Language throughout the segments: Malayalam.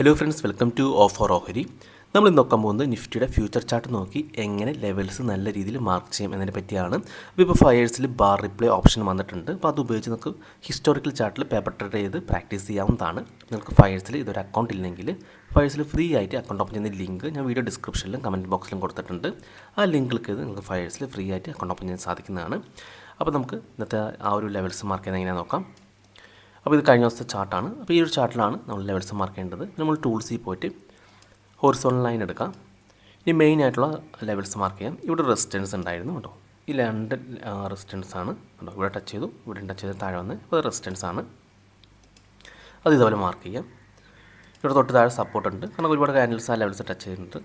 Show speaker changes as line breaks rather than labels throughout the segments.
Hello friends, welcome to offer ഓഹരി. നമ്മൾ ഇന്ന് നോക്കാൻ പോകുന്നത് നിഫ്റ്റിയുടെ ഫ്യൂച്ചർ ചാർട്ട് നോക്കി എങ്ങനെ ലെവൽസ് നല്ല രീതിയിൽ മാർക്ക് ചെയ്യും എന്നതിനെ പറ്റിയാണ്. അപ്പോൾ ഇപ്പോൾ ഫയേഴ്സിൽ ബാർ റിപ്ലൈ ഓപ്ഷൻ വന്നിട്ടുണ്ട്. അപ്പോൾ അത് ഉപയോഗിച്ച് നമുക്ക് ഹിസ്റ്റോറിക്കൽ ചാർട്ടിൽ പേപ്പർ ട്രേഡ് ചെയ്ത് പ്രാക്ടീസ് ചെയ്യാവുന്നതാണ്. നിങ്ങൾക്ക് ഫയേഴ്സിൽ ഇതൊരു അക്കൗണ്ട് ഇല്ലെങ്കിൽ ഫയേഴ്സിൽ ഫ്രീ ആയിട്ട് അക്കൗണ്ട് ഓപ്പൺ ചെയ്യുന്ന ലിങ്ക് ഞാൻ വീഡിയോ ഡിസ്ക്രിപ്ഷനിലും കമൻറ്റ് ബോക്സിലും കൊടുത്തിട്ടുണ്ട്. ആ ലിങ്ക് ക്ലിക്ക് ചെയ്ത് നിങ്ങൾക്ക് ഫയേഴ്സിൽ ഫ്രീ ആയിട്ട് അക്കൗണ്ട് ഓപ്പൺ ചെയ്യാൻ സാധിക്കുന്നതാണ്. അപ്പോൾ നമുക്ക് ഇന്നത്തെ ആ ഒരു ലെവൽസ് മാർക്ക് ചെയ്യുന്നത് എങ്ങനെയാണെന്ന് നോക്കാം. അപ്പോൾ ഇത് കഴിഞ്ഞ ദിവസത്തെ ചാർട്ടാണ്. അപ്പോൾ ഈ ഒരു ചാർട്ടിലാണ് നമ്മൾ ലെവൽസ് മാർക്ക് ചെയ്യേണ്ടത്. നമ്മൾ ടൂൾസിൽ പോയിട്ട് ഹൊറിസോണ്ടൽ ലൈൻ എടുക്കാം. ഇനി മെയിൻ ആയിട്ടുള്ള ലെവൽസ് മാർക്ക് ചെയ്യാം. ഇവിടെ റെസിസ്റ്റൻസ് ഉണ്ടായിരുന്നു കേട്ടോ. ഈ രണ്ട് റെസിസ്റ്റൻസ് ആണ് കേട്ടോ. ഇവിടെ ടച്ച് ചെയ്തു, ഇവിടെ ടച്ച് ചെയ്ത് താഴെ വന്ന് ഇപ്പോൾ റെസിസ്റ്റൻസ് ആണ്. അത് ഇതുപോലെ മാർക്ക് ചെയ്യാം. ഇവിടെ തൊട്ട് താഴെ സപ്പോർട്ട് ഉണ്ട്, കാരണം ഒരുപാട് കാൻഡിൽസ് ആ ലെവൽസ് ടച്ച് ചെയ്തിട്ടുണ്ട്.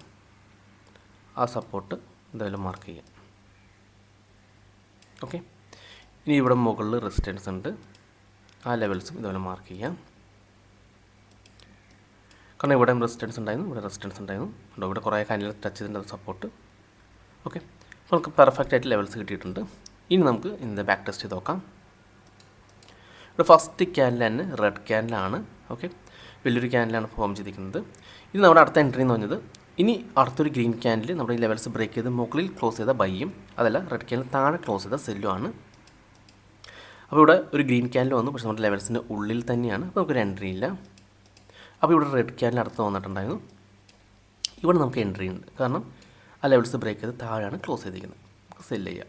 ആ സപ്പോർട്ട് ഇതുപോലെ മാർക്ക് ചെയ്യാം. ഓക്കെ, ഇനി ഇവിടെ മുകളിൽ റെസിസ്റ്റൻസ് ഉണ്ട്, ആ ലെവൽസും ഇതുപോലെ മാർക്ക് ചെയ്യാം. കാരണം ഇവിടെ റെസിസ്റ്റൻസ് ഉണ്ടായിരുന്നു, ഇവിടെ റെസിസ്റ്റൻസ് ഉണ്ടായിരുന്നു, ഇവിടെ കുറേ കാൻഡിൽ ടച്ച് ചെയ്തിട്ടുണ്ട് സപ്പോർട്ട്. ഓക്കെ, അപ്പോൾ നമുക്ക് പെർഫെക്റ്റ് ആയിട്ട് ലെവൽസ് കിട്ടിയിട്ടുണ്ട്. ഇനി നമുക്ക് ഇതിൻ്റെ ബാക്ക് ടെസ്റ്റ് ചെയ്ത് നോക്കാം. ഇവിടെ ഫസ്റ്റ് ക്യാൻഡിൽ തന്നെ റെഡ് ക്യാൻഡിലാണ്. ഓക്കെ, വലിയൊരു ക്യാൻഡിലാണ് ഫോം ചെയ്തിരിക്കുന്നത്. ഇത് നമ്മുടെ അടുത്ത എൻട്രി എന്ന് പറഞ്ഞത്, ഇനി അടുത്തൊരു ഗ്രീൻ ക്യാൻഡിൽ നമ്മുടെ ഈ ലെവൽസ് ബ്രേക്ക് ചെയ്ത് മുകളിൽ ക്ലോസ് ചെയ്ത ബൈയും, അതല്ല റെഡ് ക്യാൻഡിൽ താഴെ ക്ലോസ് ചെയ്ത സെല്ലും ആണ്. അപ്പോൾ ഇവിടെ ഒരു ഗ്രീൻ ക്യാൻഡിൽ വന്നു, പക്ഷേ നമ്മുടെ ലെവൽസിൻ്റെ ഉള്ളിൽ തന്നെയാണ്. അപ്പോൾ നമുക്കൊരു എൻട്രി ഇല്ല. അപ്പോൾ ഇവിടെ റെഡ് ക്യാൻഡിൽ അടുത്ത് വന്നിട്ടുണ്ടായിരുന്നു. ഇവിടെ നമുക്ക് എൻട്രി ഉണ്ട്, കാരണം ആ ലെവൽസ് ബ്രേക്ക് ചെയ്ത് താഴെയാണ് ക്ലോസ് ചെയ്തിരിക്കുന്നത്. നമുക്ക് സെല്ല് ചെയ്യാം.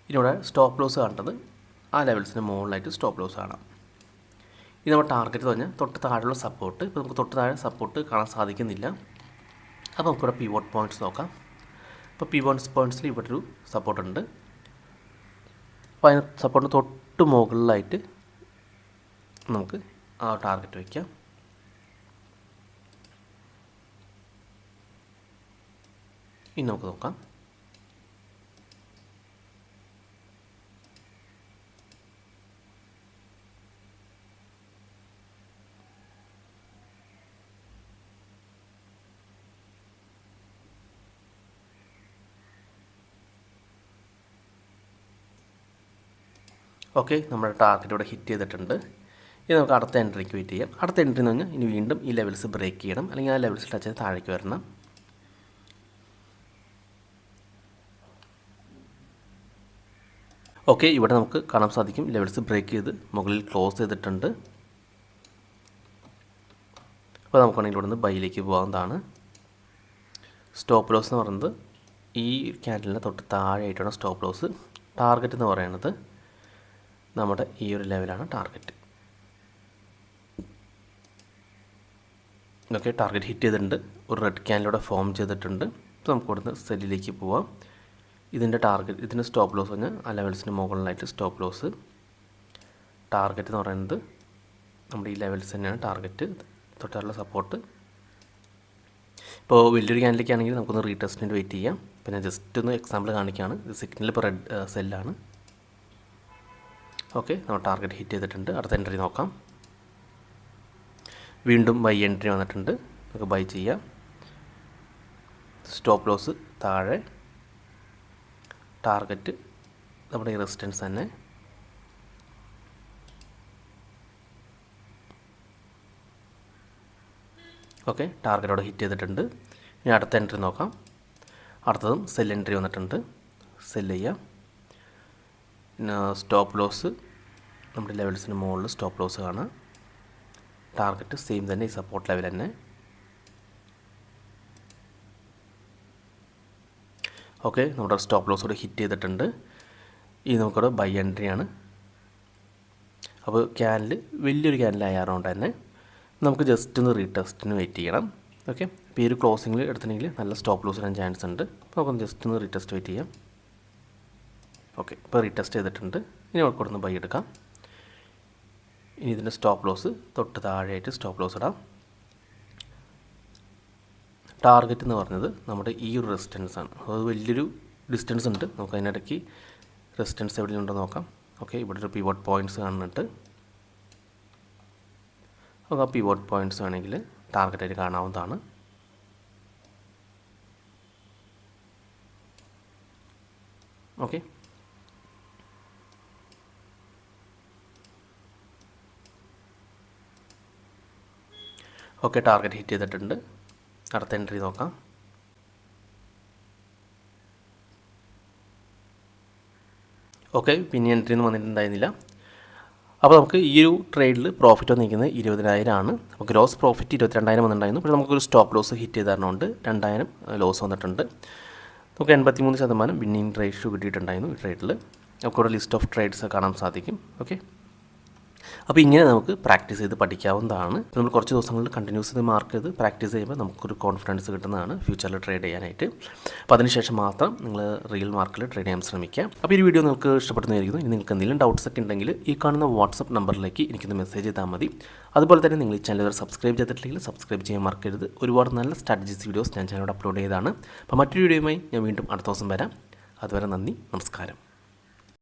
ഇനി ഇവിടെ സ്റ്റോപ്പ് ലോസ് കാണേണ്ടത് ആ ലെവൽസിന് മുകളിലായിട്ട് സ്റ്റോപ്പ് ലോസ് കാണാം. ഇത് നമ്മുടെ ടാർഗറ്റ് പറഞ്ഞാൽ തൊട്ട് താഴെയുള്ള സപ്പോർട്ട്. ഇപ്പോൾ നമുക്ക് തൊട്ട് താഴെ സപ്പോർട്ട് കാണാൻ സാധിക്കുന്നില്ല. അപ്പോൾ നമുക്കിവിടെ പിവോട്ട് പോയിൻറ്റ്സ് നോക്കാം. അപ്പോൾ പിവോട്ട് പോയിൻറ്റ്സിൽ ഇവിടെ ഒരു സപ്പോർട്ടുണ്ട്. അപ്പോൾ അതിന് സപ്പോർട്ടിന് തൊട്ട് മുകളിലായിട്ട് നമുക്ക് ആ ടാർഗറ്റ് വയ്ക്കാം. ഇനി നമുക്ക് നോക്കാം. ഓക്കെ, നമ്മുടെ ടാർഗറ്റ് ഇവിടെ ഹിറ്റ് ചെയ്തിട്ടുണ്ട്. ഇനി നമുക്ക് അടുത്ത എൻട്രിക്ക് വെയിറ്റ് ചെയ്യാം. അടുത്ത എൻട്രി എന്ന് പറഞ്ഞാൽ ഇനി വീണ്ടും ഈ ലെവൽസ് ബ്രേക്ക് ചെയ്യണം, അല്ലെങ്കിൽ ആ ലെവൽസ് ടച്ച് ചെയ്ത് താഴേക്ക് വരണം. ഓക്കെ, ഇവിടെ നമുക്ക് കാണാൻ സാധിക്കും ലെവൽസ് ബ്രേക്ക് ചെയ്ത് മുകളിൽ ക്ലോസ് ചെയ്തിട്ടുണ്ട്. അപ്പോൾ നമുക്കാണെങ്കിൽ ഇവിടെ നിന്ന് ബൈയിലേക്ക് പോകാവുന്നതാണ്. സ്റ്റോപ്പ് ലോസ് എന്ന് പറയുന്നത് ഈ ക്യാൻഡലിന് തൊട്ട് താഴെയായിട്ടാണ് സ്റ്റോപ്പ് ലോസ്. ടാർഗറ്റ് എന്ന് പറയുന്നത് നമ്മുടെ ഈ ഒരു ലെവലാണ് ടാർഗറ്റ്. ഓക്കെ, ടാർഗറ്റ് ഹിറ്റ് ചെയ്തിട്ടുണ്ട്. ഒരു റെഡ് ക്യാൻഡിലൂടെ ഫോം ചെയ്തിട്ടുണ്ട്. അപ്പോൾ നമുക്ക് ഇവിടുന്ന് സെല്ലിലേക്ക് പോവാം. ഇതിൻ്റെ ടാർഗറ്റ്, ഇതിൻ്റെ സ്റ്റോപ്പ് ലോസ് പറഞ്ഞാൽ ആ ലെവൽസിന് മുകളിലായിട്ട് സ്റ്റോപ്പ് ലോസ്. ടാർഗറ്റ് എന്ന് പറയുന്നത് നമ്മുടെ ഈ ലെവൽസ് തന്നെയാണ് ടാർഗറ്റ്, തൊട്ടുള്ള സപ്പോർട്ട്. ഇപ്പോൾ വലിയൊരു ക്യാൻഡിലേക്ക് ആണെങ്കിൽ നമുക്കൊന്ന് റീടെസ്റ്റിന് വെയിറ്റ് ചെയ്യാം. പിന്നെ ജസ്റ്റ് ഒന്ന് എക്സാമ്പിൾ കാണിക്കുകയാണ്. ഇത് സിഗ്നൽ ഇപ്പോൾ റെഡ് സെല്ലാണ്. ഓക്കെ, നമ്മൾ ടാർഗറ്റ് ഹിറ്റ് ചെയ്തിട്ടുണ്ട്. അടുത്ത എൻട്രി നോക്കാം. വീണ്ടും ബൈ എൻട്രി വന്നിട്ടുണ്ട്, നമുക്ക് ബൈ ചെയ്യാം. സ്റ്റോപ്പ് ലോസ് താഴെ, ടാർഗറ്റ് നമ്മുടെ ഈ റെസിസ്റ്റൻസ് തന്നെ. ഓക്കെ, ടാർഗറ്റോടെ ഹിറ്റ് ചെയ്തിട്ടുണ്ട്. ഇനി അടുത്ത എൻട്രി നോക്കാം. അടുത്തതും സെൽ എൻട്രി വന്നിട്ടുണ്ട്, സെല്ല് ചെയ്യാം. പിന്നെ സ്റ്റോപ്പ് ലോസ് നമ്മുടെ ലെവൽസിന് മുകളിൽ സ്റ്റോപ്പ് ലോസ് കാണാം. ടാർഗറ്റ് സെയിം തന്നെ, ഈ സപ്പോർട്ട് ലെവൽ തന്നെ. ഓക്കെ, നമ്മുടെ സ്റ്റോപ്പ് ലോസോടെ ഹിറ്റ് ചെയ്തിട്ടുണ്ട്. ഈ നമുക്കവിടെ ബൈ എൻട്രിയാണ്. അപ്പോൾ ക്യാൻഡിൽ വലിയൊരു ക്യാൻഡിലായതുകൊണ്ട് തന്നെ നമുക്ക് ജസ്റ്റ് ഒന്ന് റീടെസ്റ്റിന് വെയിറ്റ് ചെയ്യണം. ഓക്കെ, അപ്പോൾ ഈ ഒരു ക്ലോസിങ്ങിൽ എടുത്തിട്ടുണ്ടെങ്കിൽ നല്ല സ്റ്റോപ്പ് ലോസ് വരാൻ ചാൻസ് ഉണ്ട്. അപ്പോൾ നമുക്കൊന്ന് ജസ്റ്റ് ഒന്ന് റീടെസ്റ്റ് വെയിറ്റ് ചെയ്യാം. ഓക്കെ, ഇപ്പോൾ റീടെസ്റ്റ് ചെയ്തിട്ടുണ്ട്. ഇനി നമുക്ക് ഇവിടെ നിന്ന് ബൈ എടുക്കാം. ഇനി ഇതിൻ്റെ സ്റ്റോപ്പ് ലോസ് തൊട്ട് താഴെയായിട്ട് സ്റ്റോപ്പ് ലോസ് ഇടാം. ടാർഗറ്റ് എന്ന് പറഞ്ഞത് നമ്മുടെ ഈ ഒരു റെസിസ്റ്റൻസ് ആണ്. അത് വലിയൊരു ഡിസ്റ്റൻസ് ഉണ്ട്, നമുക്ക് അതിനിടയ്ക്ക് റെസിസ്റ്റൻസ് എവിടെയുണ്ടോ നോക്കാം. ഓക്കെ, ഇവിടെ ഒരു പിവോട്ട് പോയിൻറ്റ്സ് കാണുന്നുണ്ട്. അപ്പോൾ ആ പിവോട്ട് പോയിൻറ്റ്സ് വേണമെങ്കിൽ ടാർഗറ്റായിട്ട് കാണാവുന്നതാണ്. ഓക്കെ, ഓക്കെ, ടാർഗറ്റ് ഹിറ്റ് ചെയ്തിട്ടുണ്ട്. അടുത്ത എൻട്രി നോക്കാം. ഓക്കെ, പിന്നെ എൻട്രി ഒന്നും വന്നിട്ടുണ്ടായിരുന്നില്ല. അപ്പോൾ നമുക്ക് ഈ ഒരു ട്രേഡിൽ പ്രോഫിറ്റ് വന്നിരിക്കുന്നത് 20,000 ആണ്. അപ്പോൾ ഗ്രോസ് പ്രോഫിറ്റ് 22,000 വന്നിട്ടുണ്ടായിരുന്നു. പക്ഷേ നമുക്കൊരു സ്റ്റോപ്പ് ലോസ് ഹിറ്റ് ചെയ്ത് തരണമുണ്ട്. 2,000 ലോസ് വന്നിട്ടുണ്ട്. നമുക്ക് 83% വിന്നിങ് റേഷ്യോ കിട്ടിയിട്ടുണ്ടായിരുന്നു ഈ ട്രേഡിൽ. നമുക്കിവിടെ ലിസ്റ്റ് ഓഫ് ട്രേഡ്സ് കാണാൻ സാധിക്കും. ഓക്കെ, അപ്പോൾ ഇങ്ങനെ നമുക്ക് പ്രാക്ടീസ് ചെയ്ത് പഠിക്കാവുന്നതാണ്. നമ്മൾ കുറച്ച് ദിവസങ്ങളിൽ കണ്ടിന്യൂസ് ചെയ്ത് മാർക്ക് ചെയ്ത് പ്രാക്ടീസ് ചെയ്യുമ്പോൾ നമുക്കൊരു കോൺഫിഡൻസ് കിട്ടുന്നതാണ് ഫ്യൂച്ചറിൽ ട്രേഡ് ചെയ്യാനായിട്ട്. അപ്പോൾ അതിനുശേഷം മാത്രം നിങ്ങൾ റിയൽ മാർക്കിൽ ട്രേഡ് ചെയ്യാൻ ശ്രമിക്കുക. അപ്പോൾ ഈ വീഡിയോ നിങ്ങൾക്ക് ഇഷ്ടപ്പെടുന്നതായിരിക്കുന്നു. ഇനി നിങ്ങൾക്ക് എന്തെങ്കിലും ഡൗട്ട്സ് ഒക്കെ ഉണ്ടെങ്കിൽ ഈ കാണുന്ന വാട്സപ്പ് നമ്പറിലേക്ക് എനിക്കൊന്ന് മെസ്സേജ് ചെയ്താൽ മതി. അതുപോലെ തന്നെ നിങ്ങൾ ഈ ചാനൽ സബ്സ്ക്രൈബ് ചെയ്തിട്ടില്ലെങ്കിൽ സബ്സ്ക്രൈബ് ചെയ്യാൻ മറക്കരുത്. ഒരുപാട് നല്ല സ്ട്രാറ്റജീസ് വീഡിയോസ് ഞാൻ ചാനലിൽ അപ്ലോഡ് ചെയ്തതാണ്. അപ്പോൾ മറ്റൊരു വീഡിയോയുമായി ഞാൻ വീണ്ടും അടുത്ത ദിവസം വരാം. അതുവരെ നന്ദി, നമസ്കാരം.